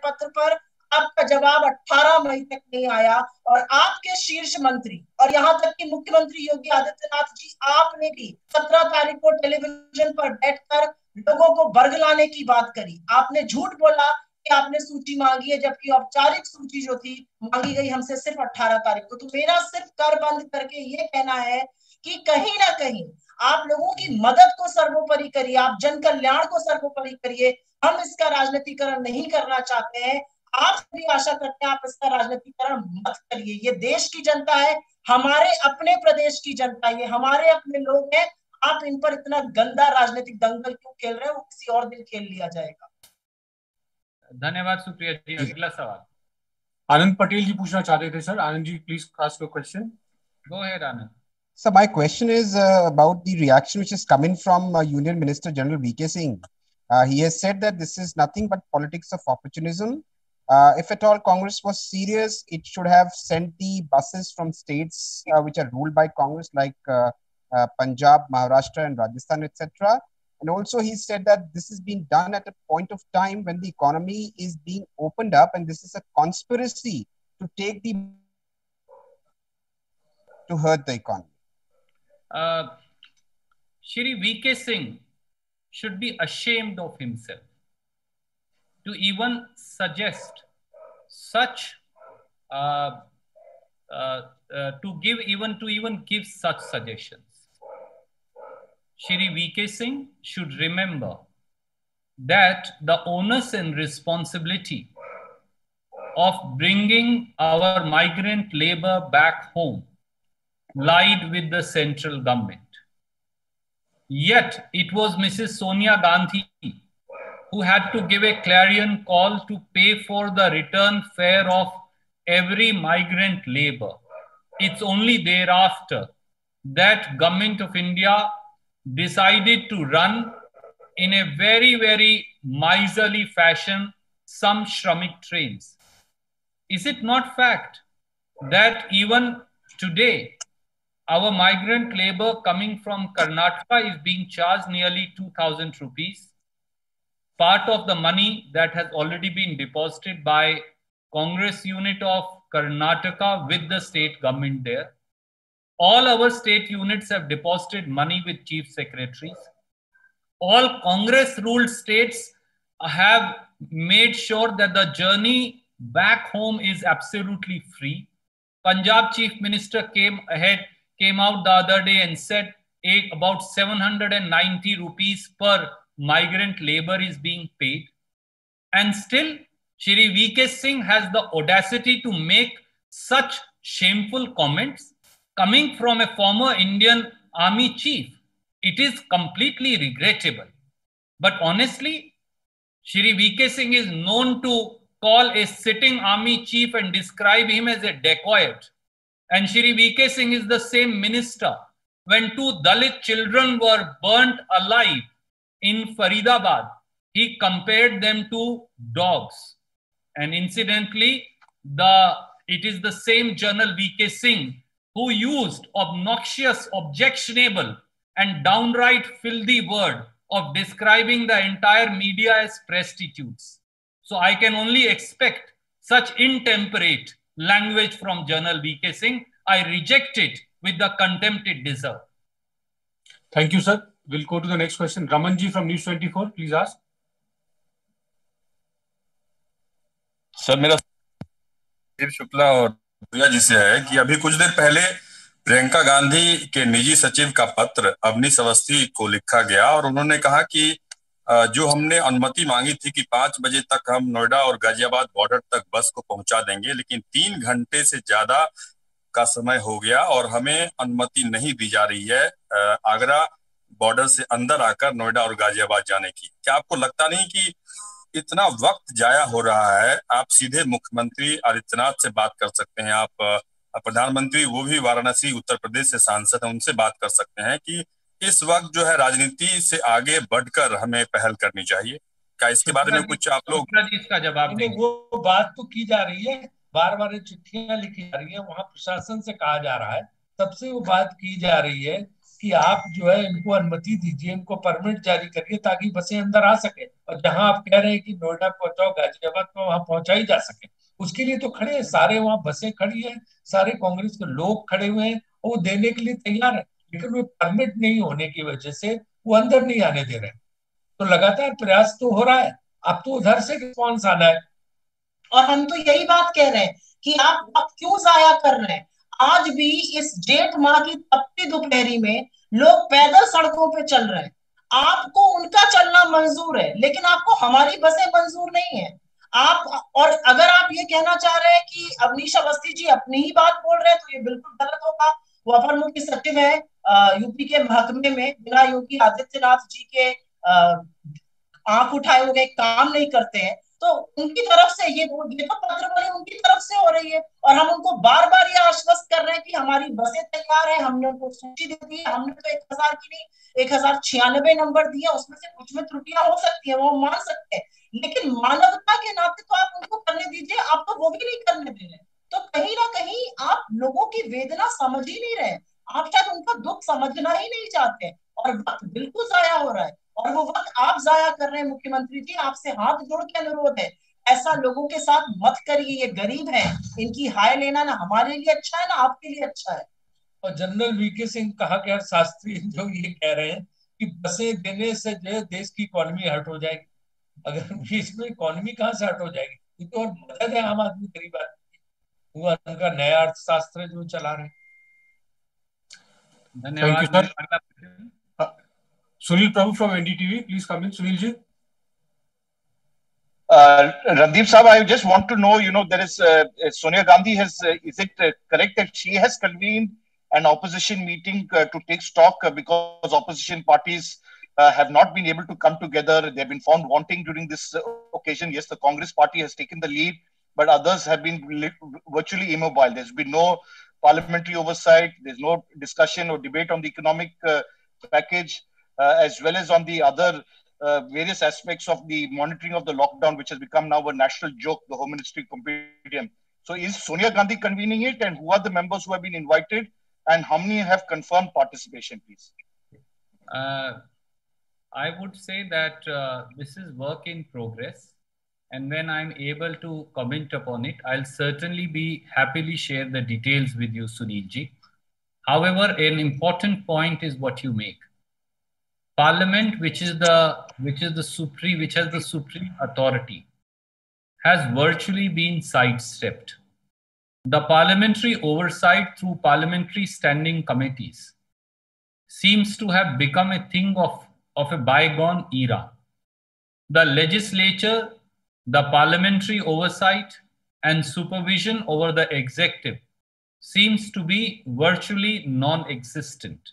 पत्र पर आपका जवाब 18 मई तक नहीं आया, और आपके शीर्ष मंत्री और यहाँ तक कि मुख्यमंत्री योगी आदित्यनाथ जी, आपने भी 17 तारीख को टेलीविजन पर बैठकर लोगों को बरगलाने की बात करी। आपने झूठ बोला कि आपने सूची मांगी है, जबकि औपचारिक सूची जो थी मांगी गई हमसे सिर्फ 18 तारीख को। तो मेरा सिर्फ कर बंद करके ये कहना है कि कहीं ना कहीं आप लोगों की मदद को सर्वोपरि करिए, आप जन कल्याण को सर्वोपरि करिए। हम इसका राजनीतिकरण नहीं करना चाहते हैं, आप भी आशा करते हैं आप इसका राजनीतिकरण मत करिए। ये देश की जनता है, हमारे अपने प्रदेश की जनता है, ये हमारे अपने लोग हैं। आप इन पर इतना गंदा राजनीतिक दंगल क्यों खेल रहे हैं, वो किसी और दिन खेल लिया जाएगा। धन्यवाद सुप्रिया जी। अगला सवाल आनंद पटेल जी पूछना चाहते थे। Sir Anand ji, please ask your question. Go ahead Anand. So my question is about the reaction which is coming from Union Minister General V.K. Singh. He has said that this is nothing but politics of opportunism. If at all Congress was serious, it should have sent the buses from states which are ruled by Congress, like Punjab, Maharashtra, and Rajasthan, etc. And also he said that this is being done at a point of time when the economy is being opened up, and this is a conspiracy to take the to hurt the economy. Shri V.K. Singh should be ashamed of himself to even suggest such to even give such suggestions. Shri V.K. Singh should remember that the onus and responsibility of bringing our migrant labor back home lied with the central government. Yet it was Mrs. Sonia Gandhi who had to give a clarion call to pay for the return fare of every migrant labor. It's only thereafter that Government of India decided to run in a very, very miserly fashion some Shramik trains. Is it not fact that even today our migrant labor coming from Karnataka is being charged nearly 2,000 rupees? Part of the money that has already been deposited by Congress unit of Karnataka with the state government there. All our state units have deposited money with chief secretaries. All Congress ruled states have made sure that the journey back home is absolutely free. Punjab chief minister came out the other day and said about 790 rupees per migrant labor is being paid. And still, Shri V.K. Singh has the audacity to make such shameful comments coming from a former Indian Army chief. It is completely regrettable. But honestly, Shri V.K. Singh is known to call a sitting army chief and describe him as a dacoit. And Shri V.K. Singh is the same minister when two Dalit children were burnt alive in Faridabad. He compared them to dogs. And incidentally, it is the same General V.K. Singh who used obnoxious, objectionable, and downright filthy word of describing the entire media as prostitutes. So I can only expect such intemperate language from General V.K. Singh. I reject it with the contempt it deserves. Thank you, sir. We'll go to the next question. Ramanji from News 24, please ask. Sir, मेरा राजीव शुक्ला और प्रिया जी से है कि अभी कुछ देर पहले प्रियंका गांधी के निजी सचिव का पत्र अवनीश अवस्थी को लिखा गया और उन्होंने कहा कि जो हमने अनुमति मांगी थी कि 5 बजे तक हम नोएडा और गाजियाबाद बॉर्डर तक बस को पहुंचा देंगे, लेकिन 3 घंटे से ज्यादा का समय हो गया और हमें अनुमति नहीं दी जा रही है आगरा बॉर्डर से अंदर आकर नोएडा और गाजियाबाद जाने की। क्या आपको लगता नहीं कि इतना वक्त जाया हो रहा है? आप सीधे मुख्यमंत्री आदित्यनाथ से बात कर सकते हैं, आप प्रधानमंत्री, वो भी वाराणसी उत्तर प्रदेश से सांसद हैं, उनसे बात कर सकते हैं कि इस वक्त जो है राजनीति से आगे बढ़कर हमें पहल करनी चाहिए। क्या इसके बारे में कुछ आप लोग इसका जवाब देंगे? वो बात तो की जा रही है, बार बार चिट्ठियां लिखी जा रही है, वहां प्रशासन से कहा जा रहा है, तब से वो बात की जा रही है कि आप जो है इनको अनुमति दीजिए, इनको परमिट जारी करिए ताकि बसें अंदर आ सके, और जहां आप कह रहे हैं कि नोएडा पहुंचाओ, गाजियाबाद में, वहां पहुंचाई जा सके, उसके लिए तो खड़े हैं सारे, वहां बसें खड़ी हैं, सारे कांग्रेस के लोग खड़े हुए हैं, और वो देने के लिए तैयार है, लेकिन वो परमिट नहीं होने की वजह से वो अंदर नहीं आने दे रहे हैं। तो लगातार प्रयास तो हो रहा है, अब तो उधर से रिस्पॉन्स आना है। और हम तो यही बात कह रहे हैं कि आप क्यों जाया कर रहे हैं। आज भी इस जेठ माह की तपती दोपहरी में लोग पैदल सड़कों पे चल रहे हैं। आपको उनका चलना मंजूर है, लेकिन आपको हमारी बसें मंजूर नहीं है। आप, और अगर आप ये कहना चाह रहे हैं कि अवनीश अवस्थी जी अपनी ही बात बोल रहे हैं, तो ये बिल्कुल गलत होगा। वो अपर मुख्य सचिव है यूपी के महकमे में, बिना योगी आदित्यनाथ जी के आंख उठाए हुए काम नहीं करते हैं। तो उनकी तरफ से ये तो पत्र बनी उनकी तरफ से हो रही है, और हम उनको बार बार ये आश्वस्त कर रहे हैं कि हमारी बसें तैयार है, हमने उनको सूची दे दी है, हमने तो 1000 की नहीं 1096 नंबर दिया, उसमें से कुछ में त्रुटियां हो सकती है, वो हम मान सकते हैं, लेकिन मानवता के नाते तो आप उनको करने दीजिए, आप तो वो भी नहीं करने दे रहे। तो कहीं ना कहीं आप लोगों की वेदना समझ ही नहीं रहे, आप शायद उनका दुख समझना ही नहीं चाहते, और वक्त बिल्कुल जाया हो रहा है। और वो वक्त आप जाया कर रहे हैं। मुख्यमंत्री जी, आपसे हाथ जोड़ के अनुरोध है, ऐसा लोगों के साथ मत करिए, ये गरीब हैं, इनकी हाय लेना ना हमारे लिए अच्छा है ना आपके लिए अच्छा है। और जनरल वीके सिंह कहा गया शास्त्री जो ये कह रहे हैं कि बसें देने से जो है देश की इकोनॉमी हर्ट हो जाएगी। अगर बीच में इकोनॉमी कहाँ से हर्ट हो जाएगी, ये तो और मदद है आम आदमी गरीब आदमी, वो उनका नया अर्थशास्त्र जो चला रहे हैं। थैंक यू धन्यवाद। Sir. Sunil Prabhu from NDTV, please come in. Sunil ji. Randeep Saab, I just want to know, there is Sonia Gandhi has, is it correct that she has convened an opposition meeting to take stock because opposition parties have not been able to come together? They have been found wanting during this occasion. Yes, the Congress party has taken the lead, but others have been virtually immobile. There's been no parliamentary oversight. There's no discussion or debate on the economic package, as well as on the other various aspects of the monitoring of the lockdown, which has become now a national joke, the Home Ministry compendium. So is Sonia Gandhi convening it, and who are the members who have been invited, and how many have confirmed participation, please? I would say that this is work in progress, and when I'm able to comment upon it, I'll certainly be happily share the details with you, Sunil ji. However, an important point is what you make. Parliament, which has the supreme authority, has virtually been sidestepped. The parliamentary oversight through parliamentary standing committees seems to have become a thing of a bygone era. The legislature, the parliamentary oversight and supervision over the executive seems to be virtually non-existent.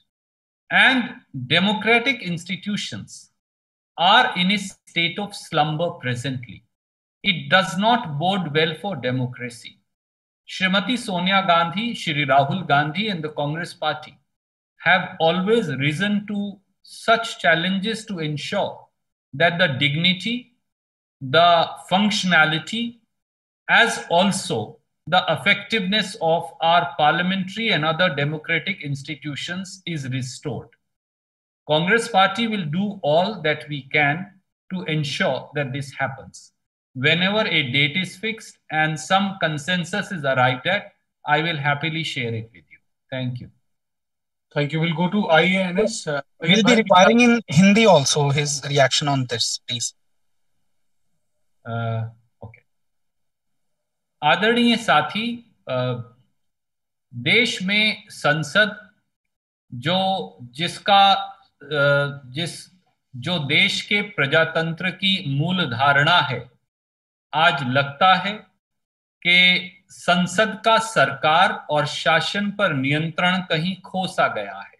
And democratic institutions are in a state of slumber presently. It does not bode well for democracy. Srimati Sonia Gandhi, Shri Rahul Gandhi and the Congress party have always risen to such challenges to ensure that the dignity, the functionality, as also the effectiveness of our parliamentary and other democratic institutions is restored. Congress party will do all that we can to ensure that this happens. Whenever a date is fixed and some consensus is arrived at, I will happily share it with you. Thank you. Thank you. We'll go to IANS. We'll be requiring in Hindi also his reaction on this, please. Okay. आदरणीय साथी, देश में संसद जो देश के प्रजातंत्र की मूल धारणा है, आज लगता है कि संसद का सरकार और शासन पर नियंत्रण कहीं खो सा गया है।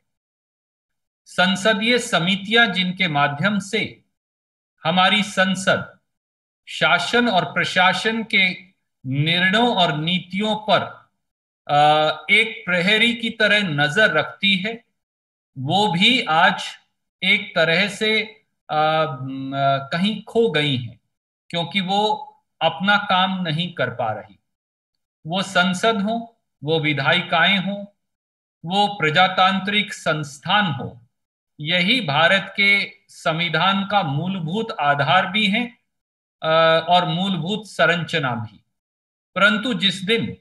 संसदीय समितियां जिनके माध्यम से हमारी संसद शासन और प्रशासन के निर्णयों और नीतियों पर एक प्रहरी की तरह नजर रखती है, वो भी आज एक तरह से कहीं खो गई हैं, क्योंकि वो अपना काम नहीं कर पा रही। वो संसद हो, वो विधायिकाएं हों, वो प्रजातांत्रिक संस्थान हो, यही भारत के संविधान का मूलभूत आधार भी है और मूलभूत संरचना भी। परंतु जिस दिन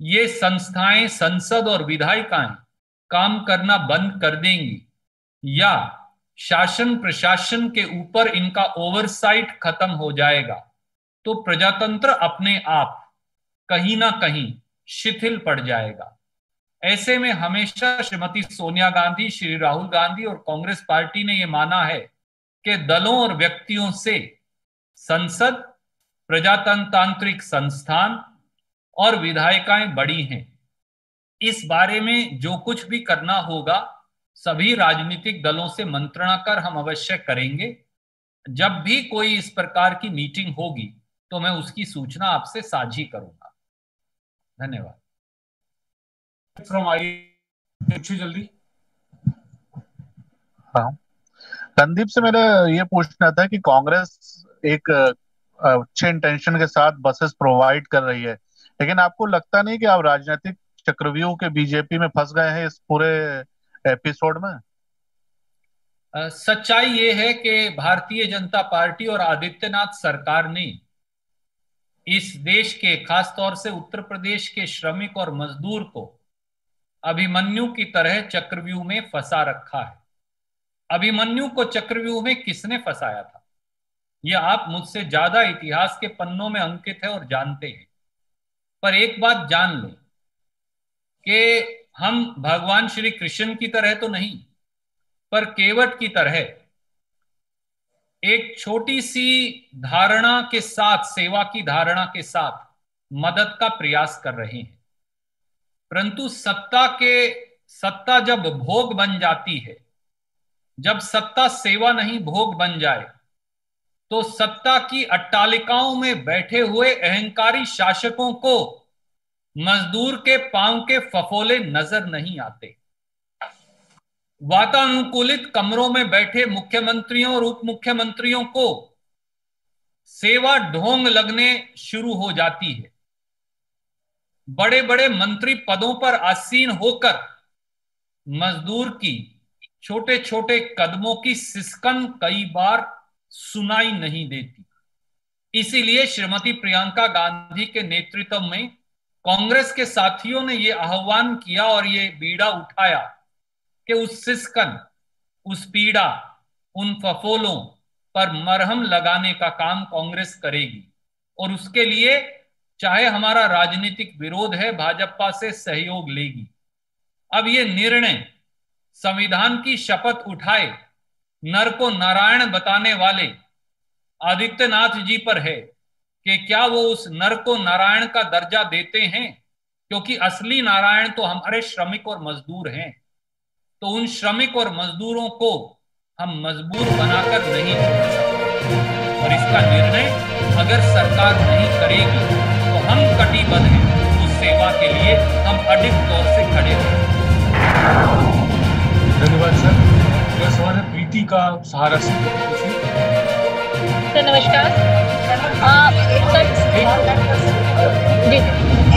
ये संस्थाएं, संसद और विधायिकाएं काम करना बंद कर देंगी या शासन प्रशासन के ऊपर इनका ओवरसाइट खत्म हो जाएगा, तो प्रजातंत्र अपने आप कहीं ना कहीं शिथिल पड़ जाएगा। ऐसे में हमेशा श्रीमती सोनिया गांधी, श्री राहुल गांधी और कांग्रेस पार्टी ने यह माना है कि दलों और व्यक्तियों से संसद, प्रजातांत्रिक संस्थान और विधायिकाएं बड़ी हैं। इस बारे में जो कुछ भी करना होगा सभी राजनीतिक दलों से मंत्रणा कर हम अवश्य करेंगे। जब भी कोई इस प्रकार की मीटिंग होगी तो मैं उसकी सूचना आपसे साझी करूंगा। धन्यवाद। जल्दी। हाँ, रणदीप से मेरा ये पूछना था कि कांग्रेस एक अच्छे इंटेंशन के साथ बसेस प्रोवाइड कर रही है, लेकिन आपको लगता नहीं कि आप राजनीतिक चक्रव्यूह के बीजेपी में फंस गए हैं इस पूरे एपिसोड में? सच्चाई ये है कि भारतीय जनता पार्टी और आदित्यनाथ सरकार ने इस देश के, खासतौर से उत्तर प्रदेश के श्रमिक और मजदूर को अभिमन्यु की तरह चक्रव्यूह में फंसा रखा है। अभिमन्यु को चक्रव्यूह में किसने फंसाया था, यह आप मुझसे ज्यादा इतिहास के पन्नों में अंकित है और जानते हैं। पर एक बात जान लें कि हम भगवान श्री कृष्ण की तरह तो नहीं, पर केवट की तरह एक छोटी सी धारणा के साथ, सेवा की धारणा के साथ मदद का प्रयास कर रहे हैं। परंतु सत्ता जब भोग बन जाती है, जब सत्ता सेवा नहीं भोग बन जाए, तो सत्ता की अट्टालिकाओं में बैठे हुए अहंकारी शासकों को मजदूर के पांव के फफोले नजर नहीं आते। वातानुकूलित कमरों में बैठे मुख्यमंत्रियों और उप मुख्यमंत्रियों को सेवा ढोंग लगने शुरू हो जाती है। बड़े बड़े मंत्री पदों पर आसीन होकर मजदूर की छोटे छोटे कदमों की सिसकन कई बार सुनाई नहीं देती। इसीलिए श्रीमती प्रियंका गांधी के नेतृत्व में कांग्रेस के साथियों ने यह आह्वान किया और ये बीड़ा उठाया कि उस सिसकन, उस पीड़ा, उन फफोलों पर मरहम लगाने का काम कांग्रेस करेगी और उसके लिए चाहे हमारा राजनीतिक विरोध है, भाजपा से सहयोग लेगी। अब ये निर्णय संविधान की शपथ उठाए नर को नारायण बताने वाले आदित्यनाथ जी पर है कि क्या वो उस नर को नारायण का दर्जा देते हैं, क्योंकि असली नारायण तो हमारे श्रमिक और मजदूर हैं। तो उन श्रमिक और मजदूरों को हम मजबूर बनाकर नहीं छोड़ सकते और इसका निर्णय अगर सरकार नहीं करेगी तो हम कटिबद्ध हैं उस सेवा के लिए, हम अडिग तौर से खड़े हैं। धन्यवाद सर। यह सवाल है प्रीति का सहारा से। सर नमस्कार।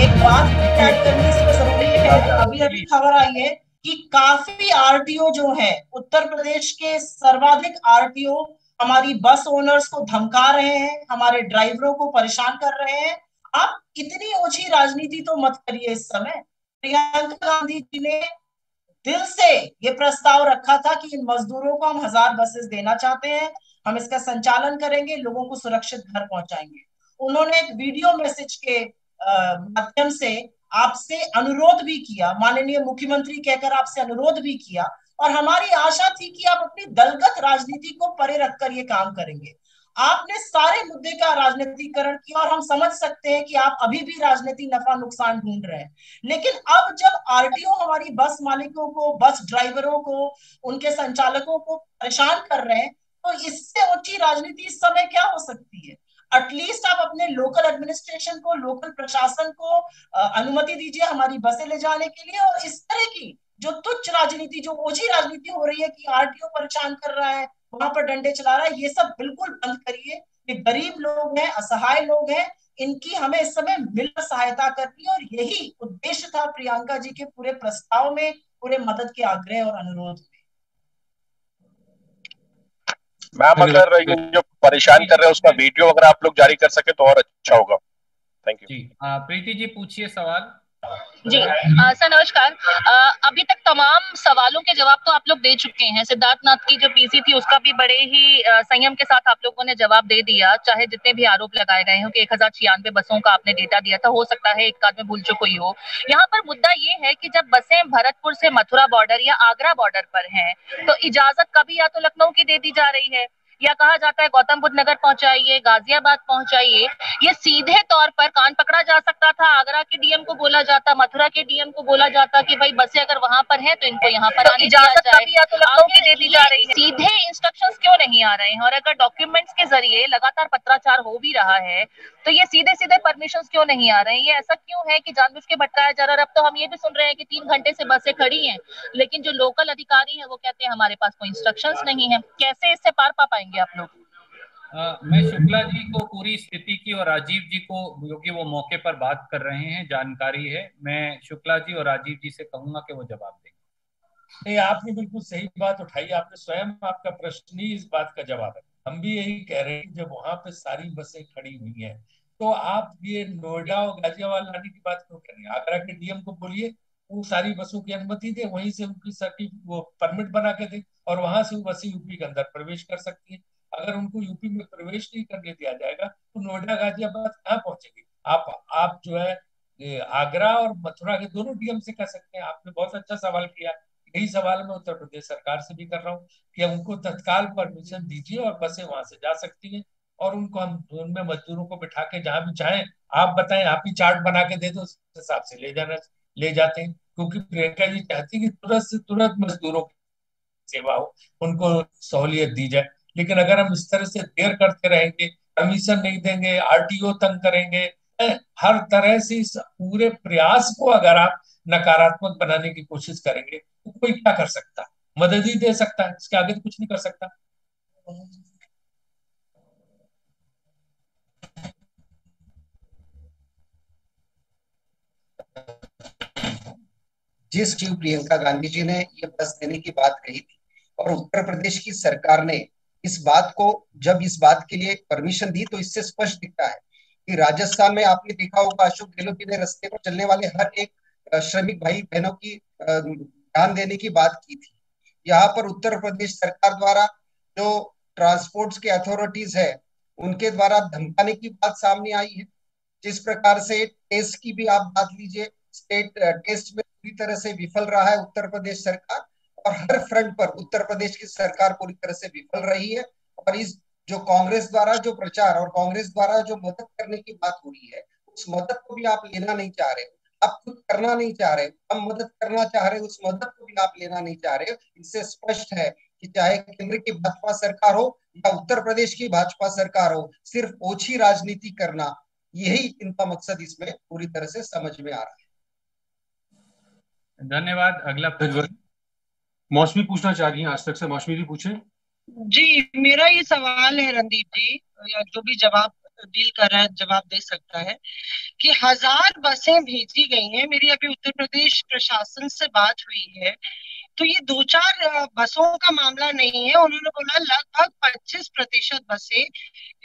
एक बात ऐड करनी इसमें जरूरी है, अभी खबर आई है कि काफी आरटीओ जो है, उत्तर प्रदेश के सर्वाधिक आरटीओ हमारी बस ओनर्स को धमका रहे हैं, हमारे ड्राइवरों को परेशान कर रहे हैं। आप इतनी ओछी राजनीति तो मत करिए इस समय। प्रियंका गांधी जी ने दिल से ये प्रस्ताव रखा था कि इन मजदूरों को हम 1000 बसेस देना चाहते हैं, हम इसका संचालन करेंगे, लोगों को सुरक्षित घर पहुंचाएंगे। उन्होंने एक वीडियो मैसेज के माध्यम से आपसे अनुरोध भी किया, माननीय मुख्यमंत्री कहकर आपसे अनुरोध भी किया, और हमारी आशा थी कि आप अपनी दलगत राजनीति को परे रखकर ये काम करेंगे। आपने सारे मुद्दे का राजनीतिकरण किया और हम समझ सकते हैं कि आप अभी भी राजनीति नफा नुकसान ढूंढ रहे हैं। लेकिन अब जब आरटीओ हमारी बस मालिकों को, बस ड्राइवरों को, उनके संचालकों को परेशान कर रहे हैं, तो इससे ऊंची राजनीति इस समय क्या हो सकती है? एटलीस्ट आप अपने लोकल एडमिनिस्ट्रेशन को, लोकल प्रशासन को अनुमति दीजिए हमारी बसें ले जाने के लिए, और इस तरह की जो तुच्छ राजनीति, जो ओछी राजनीति हो रही है कि आरटीओ परेशान कर रहा है, वहां पर डंडे चला रहा है, ये सब बिल्कुल बंद करिए। ये गरीब लोग हैं, असहाय लोग हैं, इनकी हमें इस समय मिलकर सहायता करनी है, और यही उद्देश्य था प्रियंका जी के पूरे प्रस्ताव में, पूरे मदद के आग्रह और अनुरोध में। मैम अगर ये जो परेशान कर रहे हैं उसका वीडियो अगर आप लोग जारी कर सके तो और अच्छा होगा। थैंक यू जी। प्रीति जी पूछिए सवाल। जी सर नमस्कार। अभी तक तमाम सवालों के जवाब तो आप लोग दे चुके हैं। सिद्धार्थनाथ की जो पीसी थी उसका भी बड़े ही संयम के साथ आप लोगों ने जवाब दे दिया, चाहे जितने भी आरोप लगाए गए हों कि 1096 बसों का आपने डेटा दिया था, हो सकता है एक आध में भूल चुक हुई हो। यहाँ पर मुद्दा ये है कि जब बसें भरतपुर से मथुरा बॉर्डर या आगरा बॉर्डर पर हैं, तो इजाजत कभी या तो लखनऊ की दे दी जा रही है, या कहा जाता है गौतम बुद्ध नगर पहुंचाइए, गाजियाबाद पहुंचाइए। ये सीधे तौर पर कान पकड़ा जा सकता था, आगरा के डीएम को बोला जाता, मथुरा के डीएम को बोला जाता कि भाई बसें अगर वहां पर हैं तो इनको यहाँ पर आने दिया जाए, या तो लखनऊ की दे दी जा रही है। सीधे इंस्ट्रक्शंस क्यों नहीं आ रहे हैं? और अगर डॉक्यूमेंट्स के जरिए लगातार पत्राचार हो भी रहा है तो ये सीधे सीधे परमिशंस क्यों नहीं आ रहे हैं? ये ऐसा क्यों है कि जानबूझ के भटकाया जा रहा है? अब तो हम ये भी सुन रहे हैं कि 3 घंटे से बसें खड़ी हैं, लेकिन जो लोकल अधिकारी हैं वो कहते हैं हमारे पास कोई इंस्ट्रक्शंस नहीं है। कैसे इससे पार पा पाएंगे आप लोग? मैं शुक्ला जी को पूरी स्थिति की और राजीव जी को, क्योंकि वो मौके पर बात कर रहे हैं, जानकारी है, मैं शुक्ला जी और राजीव जी से कहूंगा कि वो जवाब देंगे। नहीं, आपने बिल्कुल सही बात उठाई। आपने स्वयं, आपका प्रश्न ही इस बात का जवाब है। हम भी यही कह रहे हैं कि जब वहां पे सारी बसें खड़ी हुई हैं तो आप ये नोएडा और गाजियाबाद लाने की बात क्यों कर रहे हैं? आगरा के डीएम को बोलिए वो सारी बसों की अनुमति दे, वहीं से उनकी सर्टिफिकेट वो परमिट बना के दे, और वहां से वो बसें यूपी के अंदर प्रवेश कर सकती हैं। अगर उनको यूपी में प्रवेश नहीं करने दिया जाएगा तो नोएडा गाजियाबाद कहाँ पहुंचेगी? आप जो है आगरा और मथुरा के दोनों डीएम से कह सकते हैं। आपने बहुत अच्छा सवाल किया। यही सवाल मैं उत्तर प्रदेश सरकार से भी कर रहा हूँ कि उनको तत्काल परमिशन दीजिए और बसें वहां से जा सकती हैं, और उनको हम उनमें मजदूरों को बिठा के जहां भी चाहें, आप बताएं, आप ही चार्ट बना के दे दो, उस हिसाब से ले जाते हैं। क्योंकि प्रियंका जी चाहती कि तुरंत से तुरंत मजदूरों की सेवा हो, उनको सहूलियत दी जाए। लेकिन अगर हम इस तरह से देर करते रहेंगे, परमिशन नहीं देंगे, आरटीओ तंग करेंगे, हर तरह से इस पूरे प्रयास को अगर आप नकारात्मक बनाने की कोशिश करेंगे तो कोई क्या कर सकता है? मदद ही दे सकता है, इसके आगे तो कुछ नहीं कर सकता। जिस जीव प्रियंका गांधी जी ने ये बस देने की बात कही थी और उत्तर प्रदेश की सरकार ने इस बात को, जब इस बात के लिए परमिशन दी, तो इससे स्पष्ट दिखता है कि राजस्थान में आपने देखा होगा अशोक गहलोत जी ने रास्ते पर चलने वाले हर एक श्रमिक भाई बहनों की ध्यान देने की बात की थी। यहाँ पर उत्तर प्रदेश सरकार द्वारा जो ट्रांसपोर्ट के अथॉरिटीज है उनके द्वारा धमकाने की बात सामने आई है। जिस प्रकार से टेस्ट की भी आप बात लीजिए, स्टेट टेस्ट में पूरी तरह से विफल रहा है उत्तर प्रदेश सरकार, और हर फ्रंट पर उत्तर प्रदेश की सरकार पूरी तरह से विफल रही है। और इस जो कांग्रेस द्वारा जो प्रचार और कांग्रेस द्वारा जो मदद करने की बात हो रही है, उस मदद को भी आप लेना नहीं चाह रहे, आप खुद करना नहीं चाह रहे, हम मदद करना चाह रहे, उस मदद को भी आप लेना नहीं चाह रहे। इससे स्पष्ट है कि चाहे केंद्र की भाजपा सरकार हो या उत्तर प्रदेश की भाजपा सरकार हो, सिर्फ ओछी राजनीति करना, यही इनका मकसद इसमें पूरी तरह से समझ में आ रहा है। धन्यवाद। अगला मौसमी पूछना चाह रही हैं आज तक से। मौसमी जी पूछे। जी, मेरा ये सवाल है रणदीप जी, या जो भी जवाब डील कर रहा है जवाब दे सकता है, कि 1000 बसें भेजी गई हैं। मेरी अभी उत्तर प्रदेश प्रशासन से बात हुई है, तो ये 2-4 बसों का मामला नहीं है। उन्होंने बोला लगभग 25% बसें,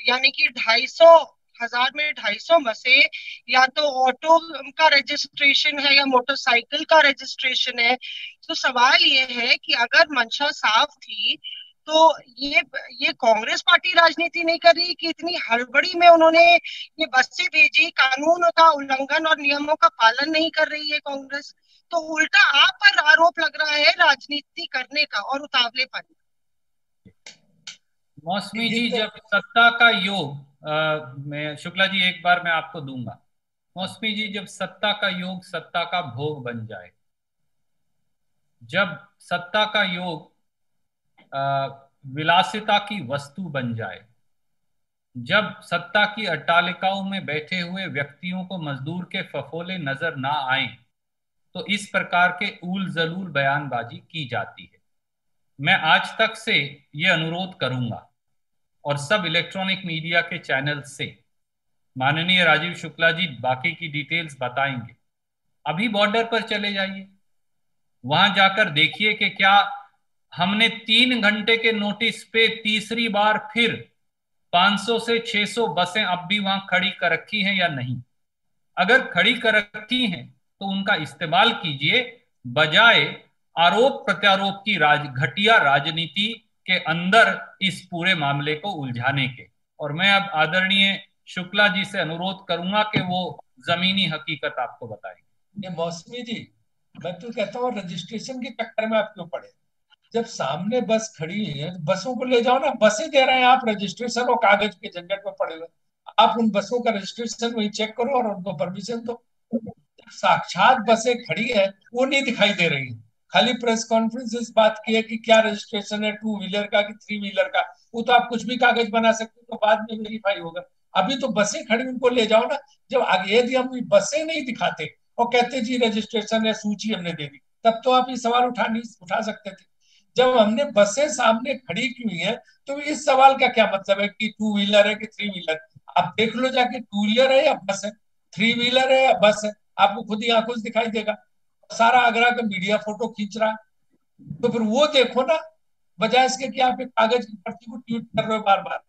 यानी कि 250 में 250 बसें या तो ऑटो का रजिस्ट्रेशन है या मोटरसाइकिल का रजिस्ट्रेशन है। तो सवाल ये है कि अगर मंशा साफ थी तो ये कांग्रेस पार्टी राजनीति नहीं कर रही कि इतनी हड़बड़ी में उन्होंने ये बसें भेजी, कानून का उल्लंघन और नियमों का पालन नहीं कर रही है कांग्रेस। तो उल्टा आप पर आरोप लग रहा है राजनीति करने का और उतावलेपन। मौसमी जी, जब सत्ता का योग, मैं शुक्ला जी एक बार मैं आपको दूंगा। मौसमी जी, जब सत्ता का योग सत्ता का भोग बन जाए, जब सत्ता का योग विलासिता की वस्तु बन जाए, जब सत्ता की अट्टालिकाओं में बैठे हुए व्यक्तियों को मजदूर के फफोले नजर ना आए, तो इस प्रकार के ऊल जलूल बयानबाजी की जाती है। मैं आज तक से ये अनुरोध करूंगा और सब इलेक्ट्रॉनिक मीडिया के चैनल से माननीय राजीव शुक्ला जी बाकी की डिटेल्स बताएंगे। अभी बॉर्डर पर चले जाइए, वहां जाकर देखिए कि क्या हमने 3 घंटे के नोटिस पे तीसरी बार फिर 500 से 600 बसें अब भी वहां खड़ी कर रखी हैं या नहीं। अगर खड़ी कर रखी हैं तो उनका इस्तेमाल कीजिए, बजाय आरोप प्रत्यारोप की घटिया राजनीति के अंदर इस पूरे मामले को उलझाने के। और मैं अब आदरणीय शुक्ला जी से अनुरोध करूंगा कि वो जमीनी हकीकत आपको बताएंगे। ये मौसमी जी, मैं तो कहता हूँ रजिस्ट्रेशन के चक्कर में आप क्यों पड़े? जब सामने बस खड़ी है तो बसों को ले जाओ ना, बसें दे रहे हैं, आप रजिस्ट्रेशन और कागज के झंझट में पड़े हुए। आप उन बसों का रजिस्ट्रेशन वही चेक करो और उनको परमिशन दो। साक्षात बसें खड़ी है वो नहीं दिखाई दे रही, खाली प्रेस कॉन्फ्रेंस इस बात की है कि क्या रजिस्ट्रेशन है 2 व्हीलर का कि 3 व्हीलर का। वो तो आप कुछ भी कागज बना सकते हो, तो बाद में वेरीफाई होगा। अभी तो बसें खड़ी, उनको ले जाओ ना। जब आगे यदि हम बसें नहीं दिखाते और कहते जी रजिस्ट्रेशन है, सूची हमने दे दी, तब तो आप ये सवाल उठा सकते थे। जब हमने बसें सामने खड़ी की हुई है तो इस सवाल का क्या मतलब है कि 2 व्हीलर है कि 3 व्हीलर? आप देख लो जाके 2 व्हीलर है या बस है, 3 व्हीलर है या बस है, आपको खुद ही आंखों से दिखाई देगा। सारा आगरा का मीडिया फोटो खींच रहा है, तो फिर वो देखो ना, बजाय इसके कि आप एक कागज की पर्ची को ट्वीट कर रहे हो बार बार।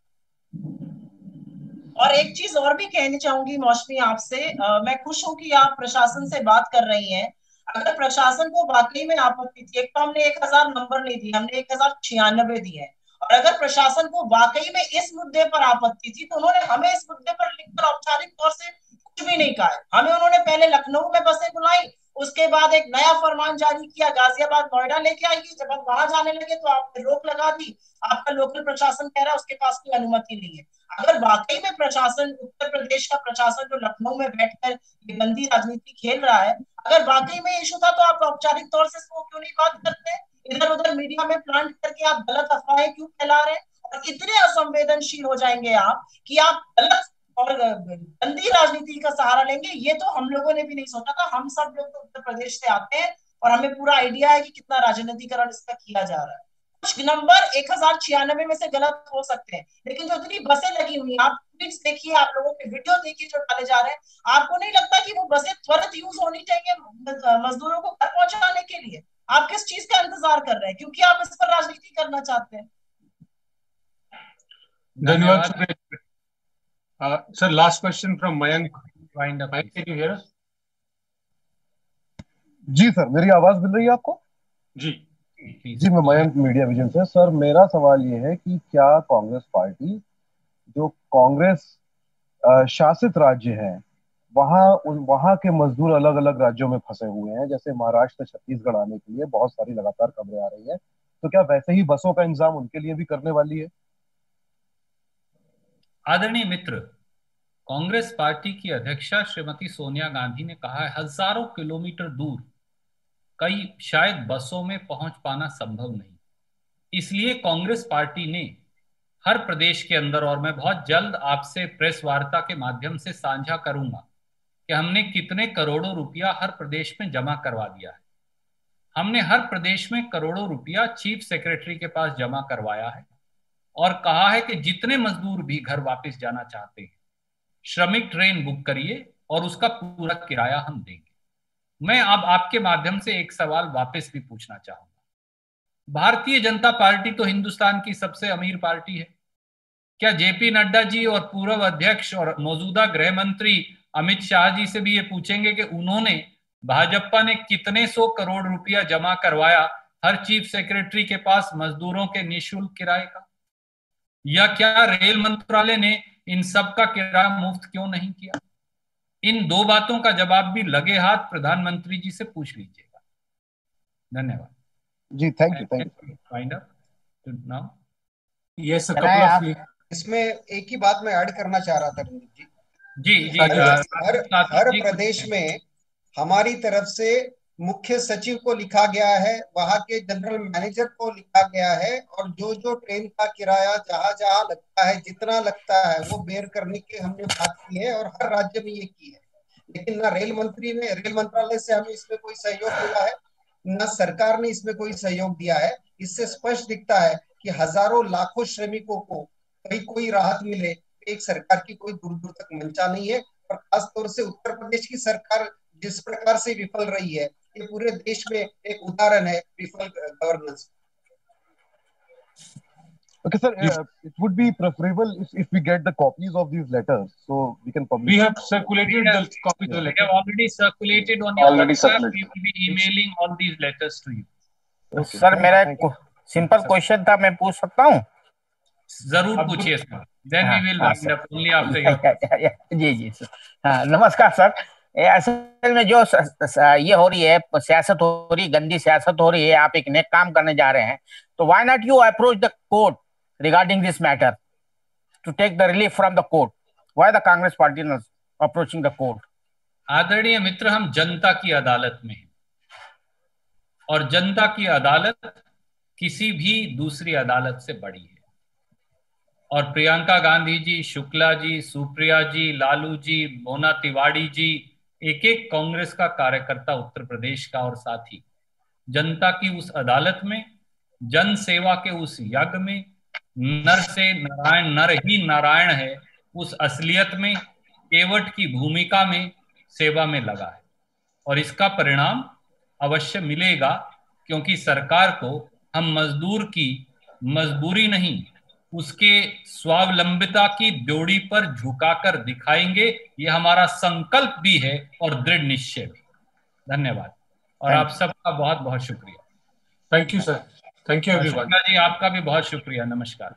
और एक चीज और भी कहनी चाहूंगी मौसमी आपसे, मैं खुश हूं कि आप प्रशासन से बात कर रही हैं। अगर प्रशासन को वाकई में आपत्ति थी, एक तो हमने 1000 नंबर नहीं दिए, हमने 1096 दिए हैं। और अगर प्रशासन को वाकई में इस मुद्दे पर आपत्ति थी तो उन्होंने हमें इस मुद्दे पर लिखकर औपचारिक तौर से कुछ भी नहीं कहा है। हमें उन्होंने पहले लखनऊ में बसें बुलाई, उसके बाद एक नया फरमान जारी किया, गाजियाबाद नोएडा लेके आएगी। जब हम वहां जाने लगे तो आपने रोक लगा दी, आपका लोकल प्रशासन कह रहा है उसके पास कोई अनुमति नहीं है। अगर वाकई में प्रशासन, उत्तर प्रदेश का प्रशासन जो लखनऊ में बैठकर ये गंदी राजनीति खेल रहा है, अगर वाकई में इशू था तो आप औपचारिक तौर से इसको क्यों नहीं बात करते? इधर उधर मीडिया में प्लांट करके आप गलत अफवाहें क्यों फैला रहे हैं? और इतने असंवेदनशील हो जाएंगे आप कि आप गलत और गंदी राजनीति का सहारा लेंगे, ये तो हम लोगों ने भी नहीं सोचा था। हम सब लोग तो उत्तर प्रदेश से आते हैं और हमें पूरा आइडिया है कि कितना राजनीतिकरण इसका किया जा रहा है। कुछ नंबर 1096 में से गलत हो सकते हैं, लेकिन जो इतनी बसें लगी हुई, आप ट्वीट्स देखिए, आप लोगों के वीडियो देखिए जो डाले जा रहे हैं, आपको नहीं लगता कि वो बसें त्वरित यूज होनी चाहिए मजदूरों को घर पहुंचाने के लिए? आप किस चीज का इंतजार कर रहे हैं? क्योंकि आप इस पर राजनीति करना चाहते हैं। धन्यवाद sir. Last question from Mayank. Mayank, can you hear us? जी सर, मेरी आवाज मिल रही है आपको? जी जी, मैं मयंक मीडिया विजन से। सर, मेरा सवाल ये है कि क्या कांग्रेस पार्टी, जो कांग्रेस शासित राज्य है, वहां के मजदूर अलग अलग राज्यों में फंसे हुए हैं, जैसे महाराष्ट्र से छत्तीसगढ़ आने के लिए बहुत सारी लगातार खबरें आ रही है, तो क्या वैसे ही बसों का इंतजाम उनके लिए भी करने वाली है? आदरणीय मित्र, कांग्रेस पार्टी की अध्यक्षा श्रीमती सोनिया गांधी ने कहा है हजारों किलोमीटर दूर कई शायद बसों में पहुंच पाना संभव नहीं। इसलिए कांग्रेस पार्टी ने हर प्रदेश के अंदर, और मैं बहुत जल्द आपसे प्रेस वार्ता के माध्यम से साझा करूंगा कि हमने कितने करोड़ों रुपया हर प्रदेश में जमा करवा दिया है। हमने हर प्रदेश में करोड़ों रुपया चीफ सेक्रेटरी के पास जमा करवाया है और कहा है कि जितने मजदूर भी घर वापस जाना चाहते हैं, श्रमिक ट्रेन बुक करिए और उसका पूरा किराया हम देंगे। मैं अब आपके माध्यम से एक सवाल वापस भी पूछना चाहूंगा। भारतीय जनता पार्टी तो हिंदुस्तान की सबसे अमीर पार्टी है। क्या जेपी नड्डा जी और पूर्व अध्यक्ष और मौजूदा गृह मंत्री अमित शाह जी से भी ये पूछेंगे कि उन्होंने, भाजपा ने कितने 100 करोड़ रुपया जमा करवाया हर चीफ सेक्रेटरी के पास मजदूरों के निःशुल्क किराए का? या क्या रेल मंत्रालय ने इन सब का किराया मुफ्त क्यों नहीं किया? इन दो बातों का जवाब भी लगे हाथ प्रधानमंत्री जी से पूछ लीजिएगा। धन्यवाद जी, thank you. Find up now. Yes, इसमें एक ही बात मैं ऐड करना चाह रहा था रणदीप जी। जी हर प्रदेश में हमारी तरफ से मुख्य सचिव को लिखा गया है, वहां के जनरल मैनेजर को लिखा गया है, और जो जो ट्रेन का किराया जहां जहां लगता है, जितना लगता है, वो बेयर करने की हमने बात की है और हर राज्य में ये की है। लेकिन ना रेल मंत्रालय से हमें इसमें कोई सहयोग मिला है, ना सरकार ने इसमें कोई सहयोग दिया है। इससे स्पष्ट दिखता है कि हजारों लाखों श्रमिकों को कहीं कोई राहत मिले एक सरकार की कोई दूर दूर तक मंशा नहीं है। और खासतौर से उत्तर प्रदेश की सरकार जिस प्रकार से विफल रही है, ये पूरे देश में एक उदाहरण है विफल governance. Okay, sir. It would be preferable if we get the copies of these letters, so we can publish. We have circulated the copies of the We letter. have already circulated on your WhatsApp. We will be emailing all these letters to you. Okay, sir मेरा एक simple question था, मैं पूछ सकता हूँ? जरूर पूछिए sir. Then we will wind up only after your जी जी सर। हाँ, नमस्कार सर। असल में जो ये हो रही है, सियासत हो रही, गंदी सियासत हो रही है, आप एक नेक काम करने जा रहे हैं, तो why not you approach the court regarding this matter to take the relief from the court? Why the Congress party not approaching the court? आदरणीय मित्र, हम जनता की अदालत में हैं और जनता की अदालत किसी भी दूसरी अदालत से बड़ी है। और प्रियंका गांधी जी, शुक्ला जी, सुप्रिया जी, लालू जी, मोना तिवारी जी, एक एक कांग्रेस का कार्यकर्ता उत्तर प्रदेश का और साथी जनता की उस अदालत में, जन सेवा के उस यज्ञ में, नर से नारायण, नर ही नारायण है, उस असलियत में, केवट की भूमिका में, सेवा में लगा है। और इसका परिणाम अवश्य मिलेगा, क्योंकि सरकार को हम मजदूर की मजबूरी नहीं, उसके स्वावलंबिता की ड्योढ़ी पर झुकाकर दिखाएंगे। ये हमारा संकल्प भी है और दृढ़ निश्चय भी। धन्यवाद और आप सबका बहुत बहुत शुक्रिया। Thank you sir. Thank you everyone. जी, आपका भी बहुत शुक्रिया। नमस्कार।